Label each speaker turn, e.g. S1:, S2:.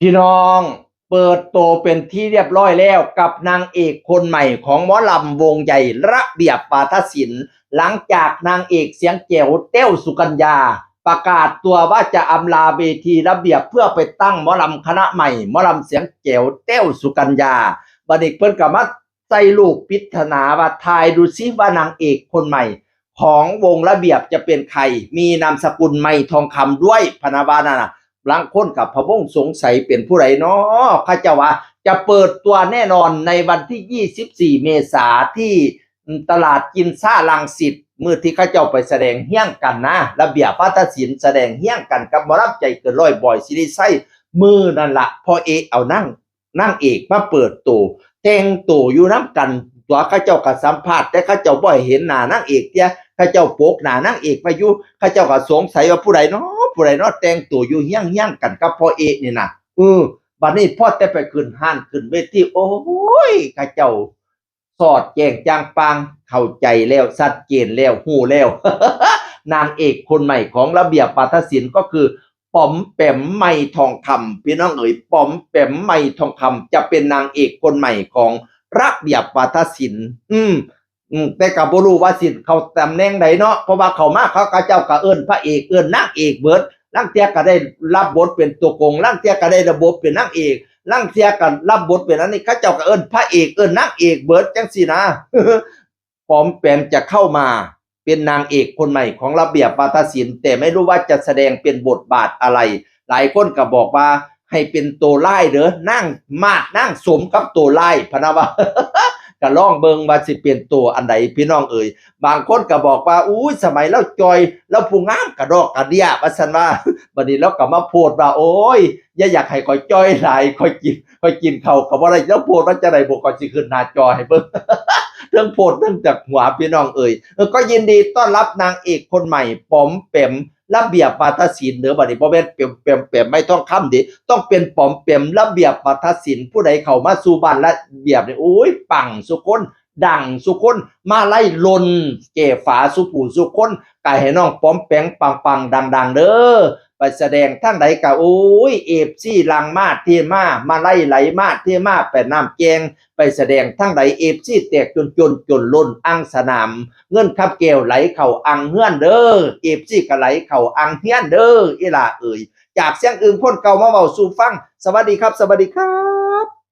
S1: พี่น้องเปิดโตเป็นที่เรียบร้อยแล้วกับนางเอกคนใหม่ของหมอลำวงใหญ่ระเบียบวาทศิลป์หลังจากนางเอกเสียงแจ๋วแต้วสุกัญญาประกาศตัวว่าจะอำลาเวทีระเบียบเพื่อไปตั้งหมอลำคณะใหม่หมอลำเสียงแจ๋วแต้วสุกัญญาบัดนี้เพิ่นก็มาใส่ลูกปริศนาว่าทายดูซิว่านางเอกคนใหม่ของวงระเบียบจะเป็นใครมีนามสกุลไม่ทองคำด้วยพนาวานะบางคนกับพะวงสงสัยเป็นผู้ใดเนาะข้าเจ้าว่าจะเปิดตัวแน่นอนในวันที่24เมษาที่ตลาดกินซ่าลังสิตมือที่ข้าเจ้าไปแสดงเฮี้ยงกันนะระเบียบวาทศิลป์แสดงเฮี้ยงกันกับหมอลำใจเกินร้อยบ่อยสิริไส้มือนั่นละพอเอานั่งเอกมาเปิดตัวแต่งตัวอยู่น้ำกันตัวข้าเจ้าก็สัมภาษณ์แต่ข้าเจ้าบ่เห็นหน้านางเอกเตี้ยข้าเจ้าโปกหน้านางเอกมาอยู่ข้าเจ้าก็สงสัยว่าผู้ใดเนาะผู้ใดเนาะแต่งตัวอยู่เฮี้ยงกันกับพ่อนี่นะบัดนี้พ่อแต่ไปขึ้นห้านขึ้นเวทีโอ้ยข้าเจ้าสอดแจ้งจางปางเข้าใจแล้วชัดเจนแล้วหู้แล้ว นางเอกคนใหม่ของระเบียบวาทศิลป์ก็คือป๋อมแปมไมทองคำพี่น้องเอ๋ยป๋อมแปมไมทองคำจะเป็นนางเอกคนใหม่ของระเบียบวาทศิลป์แต่กับบ่รู้ว่าสิเขาตำแหน่งใดเนาะเพราะว่าเขามาเขาก็เจ้าก็เอิ้นพระเอกเอิ้นนางเอกเบิดลางเที่ยก็ได้รับบทเป็นตัวโกงลางเที่ยก็ได้ระบบเป็นนางเอกลางเที่ยก็รับบทเป็นอันนี้เขาเจ้าก็เอิ้นพระเอกเอิ้นนางเอกเบิดจังซี่นะ ปอมแปมจะเข้ามาเป็นนางเอกคนใหม่ของระเบียบวาทศิลป์แต่ไม่รู้ว่าจะแสดงเป็นบทบาทอะไรหลายคนก็บอกว่าให้เป็นตัวไล่เด้อนั่งมาดนั่งสมกับตัวไล่พะนะว่า ก็ลองเบิงว่าสิเป็นตัวอันใดพี่น้องเอ่ยบางคนก็บอกว่าอู้สมัยแล้วจอยแล้วผู้งามกระดอกกระเดียว่าซั่นว่าบัดนี้เราก็มาโพดว่าโอ้ยอย่าอยากให้ข่อยจอยหลายข่อยกินข้าวก็บ่ได้แล้วโพดว่าจะได้บ่ข่อยสิขึ้นหน้าจอให้เบิ่ง เรื่องโพดเรื่องจากหัวพี่น้องเอ่ยก็ยินดีต้อนรับนางเอกคนใหม่ป๋อมแปมระเบียบวาทศิลป์เด้อบัดนี้บ่แม่นแปมไม่ต้องค้ำดิต้องเป็นป๋อมแปมระเบียบวาทศิลป์ผู้ใดเข้ามาสู่บ้านระเบียบนี่โอ้ยปังสุคนดังสุคนมาไล่ลนเก๋ฝาสุผู้สุคนก็ให้น้องป๋อมแปมปังๆดังๆเด้อไปแสดงทั้งใดก็โอ้ยเอฟซีลังมาเทมาไล่ไหลมาเทมาไปน้ำแกงไปแสดงทั้งใดเอฟซีแตกจนล้นอังสนามเงินคับเกลไหลเข่าอังเฮือนเด้อเอฟซีก็ไหลเข่าอังเฮือนเด้ออีหล่าเอ่ยจากเสียงอื่นคนเก่ามาเว้าสู่ฟังสวัสดีครับสวัสดีครับ